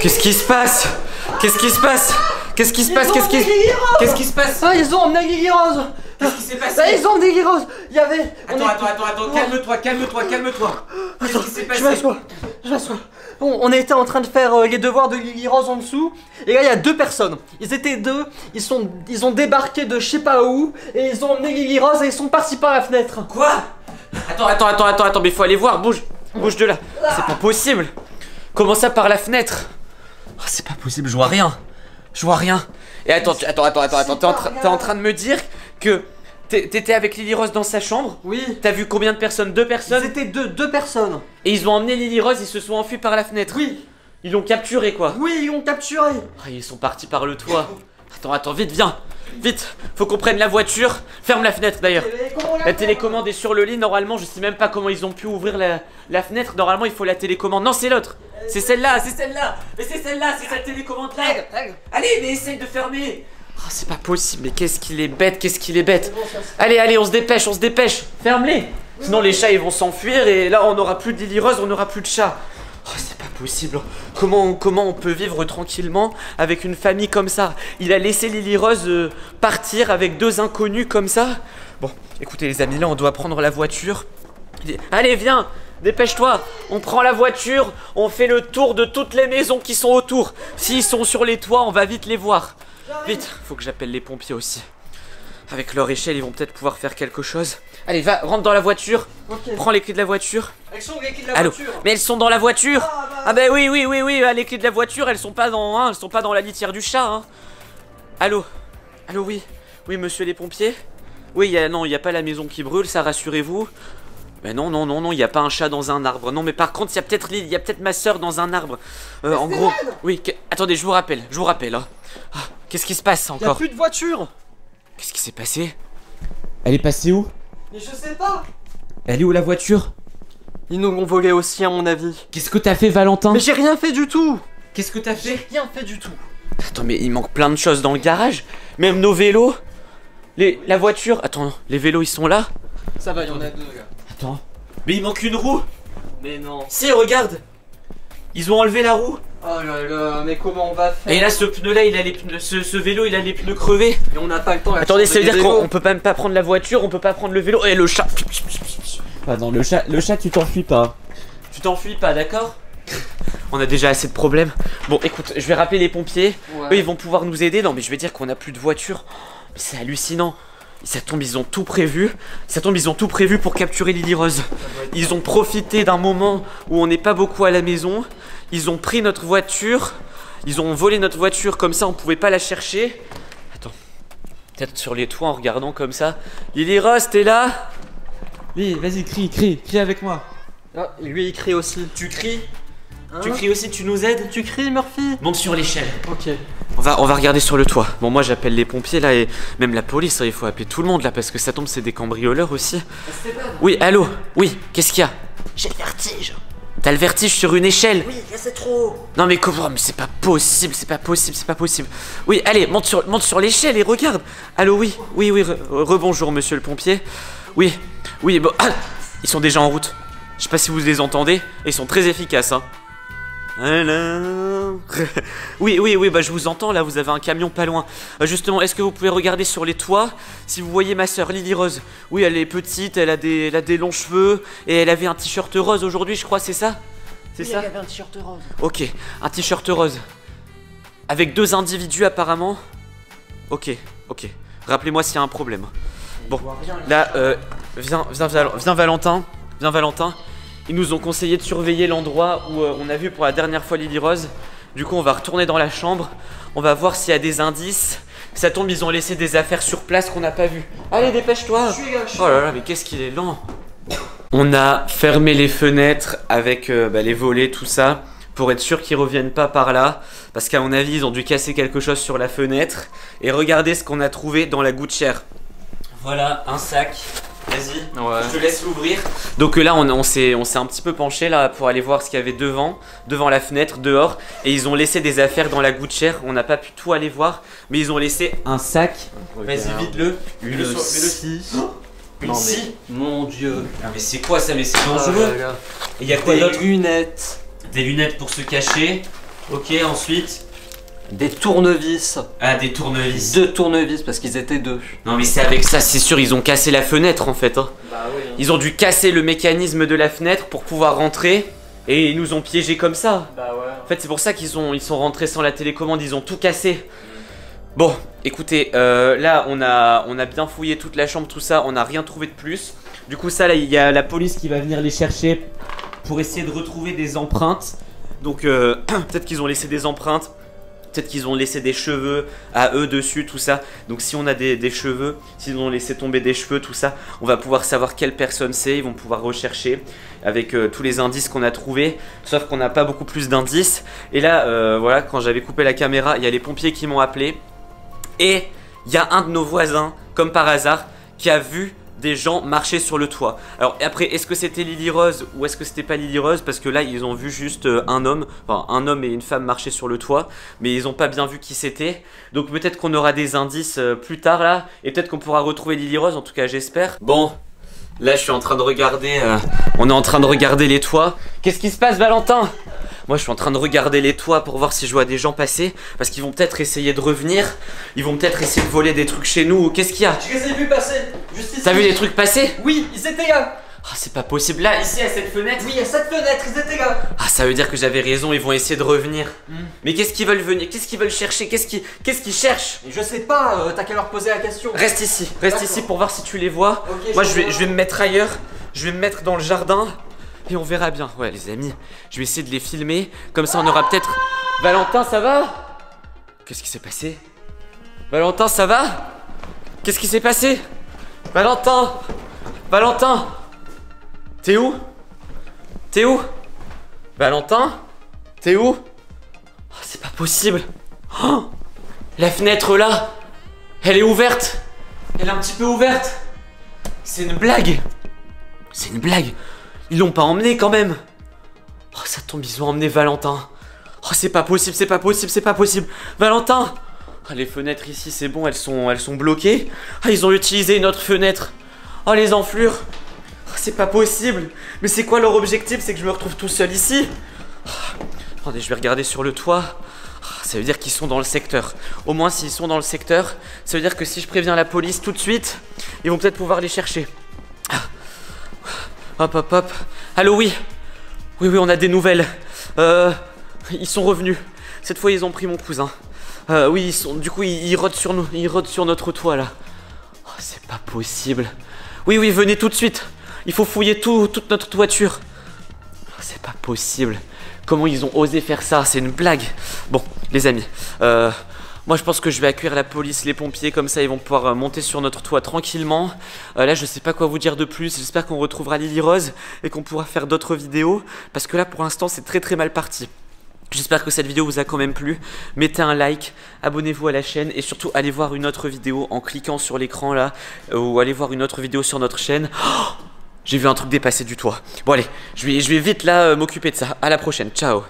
Qu'est-ce qui se passe? Qu'est-ce qui se passe? Qu'est-ce qui se passe? Qu'est-ce qui se passe? Ah, ils ont emmené Lily Rose. Qu'est-ce qui s'est passé? Ah, ils ont emmené Lily Rose. Il y avait... Attends, calme-toi. Qu'est-ce qui s'est passé? Je m'assois. On était en train de faire les devoirs de Lily Rose en dessous. Et là, il y a deux personnes. Ils étaient deux. Ils ont débarqué de je sais pas où. Et ils ont emmené Lily Rose et ils sont partis par la fenêtre. Quoi? Attends, mais faut aller voir. Bouge de là. C'est pas possible. Comment ça par la fenêtre? Oh, c'est pas possible, je vois rien. Et attends, t'es en train de me dire que t'étais avec Lily Rose dans sa chambre? Oui. T'as vu combien de personnes? Deux personnes? Ils étaient deux personnes. Et ils ont emmené Lily Rose, ils se sont enfuis par la fenêtre? Oui. Ils l'ont capturé quoi? Oui, ils l'ont capturé. Ah, ils sont partis par le toit. Attends, vite, viens. Vite, faut qu'on prenne la voiture. Ferme la fenêtre d'ailleurs. La télécommande est sur le lit, normalement, je sais même pas comment ils ont pu ouvrir la fenêtre. Normalement, il faut la télécommande. Non, c'est l'autre. C'est celle-là. Mais c'est celle-là, c'est cette télécommande-là. Allez, mais essaye de fermer. Oh, c'est pas possible, mais qu'est-ce qu'il est bête. Allez, on se dépêche. Ferme-les. Sinon, les chats, ils vont s'enfuir et là, on n'aura plus de Lily Rose, on n'aura plus de chats. Oh, c'est pas possible. Comment on peut vivre tranquillement avec une famille comme ça? Il a laissé Lily Rose partir avec deux inconnus comme ça. Bon, écoutez les amis, là on doit prendre la voiture. Allez, viens, dépêche-toi. On prend la voiture, on fait le tour de toutes les maisons qui sont autour. S'ils sont sur les toits, on va vite les voir. Vite, faut que j'appelle les pompiers aussi. Avec leur échelle, ils vont peut-être pouvoir faire quelque chose. Allez, va, rentre dans la voiture. Okay. Prends les clés de la voiture. Elles sont les clés de la voiture. Mais elles sont dans la voiture. Ah bah oui, les clés de la voiture, elles sont pas dans la litière du chat. Hein. Allô, oui, monsieur les pompiers. Oui, il y a pas la maison qui brûle, ça rassurez-vous. Mais non, il y a pas un chat dans un arbre. Non, mais par contre, il y a peut-être ma soeur dans un arbre. En gros, oui. Attendez, je vous rappelle. Hein. Ah, qu'est-ce qui se passe encore? Il y a plus de voiture. Qu'est-ce qui s'est passé? Elle est passée où? Mais je sais pas. Elle est où la voiture? Ils nous l'ont volé aussi à mon avis. Qu'est-ce que t'as fait Valentin? Mais j'ai rien fait du tout. Qu'est-ce que t'as fait? J'ai rien fait du tout. Attends, mais il manque plein de choses dans le garage. Même nos vélos. La voiture. Attends, les vélos ils sont là? Ça va, il y en a deux là. Attends. Mais il manque une roue. Mais non. Si, regarde. Ils ont enlevé la roue. Oh là là, mais comment on va faire? Et là, ce pneu là, il a les pneus, ce vélo, il a les pneus crevés. Et on n'a pas le temps. Attendez, ça veut dire qu'on peut même pas prendre la voiture, on peut pas prendre le vélo. Et le chat. Pardon, le chat, tu t'enfuis pas. Tu t'enfuis pas, d'accord? On a déjà assez de problèmes. Bon, écoute, je vais rappeler les pompiers. Ouais. Eux, ils vont pouvoir nous aider. Non, mais je vais dire qu'on a plus de voiture. Mais c'est hallucinant. Ça tombe, ils ont tout prévu. Pour capturer Lily Rose. Ils ont profité d'un moment où on n'est pas beaucoup à la maison. Ils ont pris notre voiture. Ils ont volé notre voiture comme ça, on pouvait pas la chercher. Attends. Peut-être sur les toits en regardant comme ça. Lily Rose, t'es là? Oui, vas-y, crie avec moi. Ah, lui il crie aussi. Tu cries? Hein? Tu cries aussi, tu nous aides? Tu cries Murphy? Monte sur l'échelle. Ok. On va regarder sur le toit. Bon, moi j'appelle les pompiers là et même la police, hein, il faut appeler tout le monde là parce que ça tombe, c'est des cambrioleurs aussi. Oui, allô? Oui, qu'est-ce qu'il y a? J'ai le vertige. T'as le vertige sur une échelle? Oui, là c'est trop haut. Non mais comment? Mais c'est pas possible. Oui, allez, monte sur l'échelle et regarde. Allô, oui, rebonjour monsieur le pompier. Oui, bon, ils sont déjà en route. Je sais pas si vous les entendez, et ils sont très efficaces, hein. Oui, bah je vous entends là, vous avez un camion pas loin. Justement, est-ce que vous pouvez regarder sur les toits si vous voyez ma soeur Lily Rose? Oui, elle est petite, elle a des longs cheveux et elle avait un t-shirt rose aujourd'hui, je crois, c'est ça? C'est ça? Elle avait un t-shirt rose. Ok, un t-shirt rose. Avec deux individus apparemment. Ok. Rappelez-moi s'il y a un problème. Bon, là, viens Valentin. Ils nous ont conseillé de surveiller l'endroit où on a vu pour la dernière fois Lily Rose. Du coup, on va retourner dans la chambre. On va voir s'il y a des indices. Ça tombe, ils ont laissé des affaires sur place qu'on n'a pas vues. Allez, dépêche-toi. Oh là là, mais qu'est-ce qu'il est lent. On a fermé les fenêtres avec les volets, tout ça, pour être sûr qu'ils reviennent pas par là. Parce qu'à mon avis, ils ont dû casser quelque chose sur la fenêtre. Et regardez ce qu'on a trouvé dans la gouttière. Voilà, un sac. Vas-y, ouais. Je te laisse l'ouvrir. Donc là, on s'est un petit peu penché là pour aller voir ce qu'il y avait devant la fenêtre, dehors. Et ils ont laissé des affaires dans la gouttière. On n'a pas pu tout aller voir, mais ils ont laissé un sac. Vas-y, vide-le. Une scie. Une scie. Mon Dieu. Ah, mais c'est quoi ça? Mais c'est dangereux. Et il y a quoi d'autre? Des lunettes. Des lunettes pour se cacher. Ok, ensuite. Des tournevis. Ah, des tournevis. 2 tournevis parce qu'ils étaient 2. Non mais c'est avec ça, c'est sûr, ils ont cassé la fenêtre en fait. Hein. Bah oui. Ils ont dû casser le mécanisme de la fenêtre pour pouvoir rentrer. Et ils nous ont piégés comme ça. Bah ouais. En fait c'est pour ça qu'ils sont rentrés sans la télécommande, ils ont tout cassé. Bon, écoutez, là on a bien fouillé toute la chambre, tout ça, on n'a rien trouvé de plus. Du coup ça là, il y a la police qui va venir les chercher pour essayer de retrouver des empreintes. Donc peut-être qu'ils ont laissé des empreintes. Peut-être qu'ils ont laissé des cheveux à eux dessus, tout ça. Donc si on a des cheveux, s'ils ont laissé tomber des cheveux, tout ça, on va pouvoir savoir quelle personne c'est. Ils vont pouvoir rechercher avec tous les indices qu'on a trouvés. Sauf qu'on n'a pas beaucoup plus d'indices. Et là, voilà, quand j'avais coupé la caméra, il y a les pompiers qui m'ont appelé. Et il y a un de nos voisins, comme par hasard, qui a vu des gens marcher sur le toit. Alors après, est-ce que c'était Lily Rose ou est-ce que c'était pas Lily Rose? Parce que là, ils ont vu juste un homme et une femme marcher sur le toit, mais ils ont pas bien vu qui c'était. Donc peut-être qu'on aura des indices plus tard là, et peut-être qu'on pourra retrouver Lily Rose, en tout cas j'espère. Bon, là je suis en train de regarder, on est en train de regarder les toits. Qu'est-ce qui se passe, Valentin? Moi je suis en train de regarder les toits pour voir si je vois des gens passer. Parce qu'ils vont peut-être essayer de revenir. Ils vont peut-être essayer de voler des trucs chez nous. Qu'est-ce qu'il y a? Je les ai vus passer. Juste ici. T'as vu des trucs passer? Oui, ils étaient là. Ah, c'est pas possible. Là, ici à cette fenêtre. Oui, à cette fenêtre, ils étaient là. Ah, ça veut dire que j'avais raison, ils vont essayer de revenir. Mais qu'est-ce qu'ils veulent venir? Qu'est-ce qu'ils veulent chercher? Qu'est-ce qu'ils cherchent? Je sais pas, t'as qu'à leur poser la question. Reste ici pour voir si tu les vois. Okay, moi je vais me mettre ailleurs. Je vais me mettre dans le jardin. Et on verra bien. Ouais les amis, je vais essayer de les filmer. Comme ça on aura peut-être... Valentin, ça va? Qu'est-ce qui s'est passé? Valentin, ça va? Qu'est-ce qui s'est passé? Valentin! Valentin! T'es où? T'es où? Valentin? T'es où? Oh, c'est pas possible. Oh, la fenêtre là, elle est ouverte. Elle est un petit peu ouverte. C'est une blague. C'est une blague. Ils l'ont pas emmené quand même. Oh, ça tombe, ils ont emmené Valentin. Oh, c'est pas possible, c'est pas possible, c'est pas possible. Valentin! Oh, les fenêtres ici, c'est bon, elles sont bloquées. Ah, ils ont utilisé une autre fenêtre. Oh, les enflures. Oh, c'est pas possible. Mais c'est quoi leur objectif? C'est que je me retrouve tout seul ici. Oh, attendez, je vais regarder sur le toit. Oh, ça veut dire qu'ils sont dans le secteur. Au moins, s'ils sont dans le secteur, ça veut dire que si je préviens la police tout de suite, ils vont peut-être pouvoir les chercher. Hop, hop, hop. Allô, oui. Oui, on a des nouvelles. Ils sont revenus. Cette fois, ils ont pris mon cousin. Oui, du coup, ils rôdent sur nous. Ils rôdent sur notre toit, là. Oh, c'est pas possible. Oui, venez tout de suite. Il faut fouiller toute notre toiture. Oh, c'est pas possible. Comment ils ont osé faire ça? C'est une blague. Bon, les amis. Moi je pense que je vais accueillir la police, les pompiers, comme ça ils vont pouvoir monter sur notre toit tranquillement. Là je sais pas quoi vous dire de plus, j'espère qu'on retrouvera Lily Rose et qu'on pourra faire d'autres vidéos. Parce que là pour l'instant c'est très mal parti. J'espère que cette vidéo vous a quand même plu. Mettez un like, abonnez-vous à la chaîne et surtout allez voir une autre vidéo en cliquant sur l'écran là. Ou allez voir une autre vidéo sur notre chaîne. Oh, j'ai vu un truc dépasser du toit. Bon allez, je vais vite là m'occuper de ça. À la prochaine, ciao.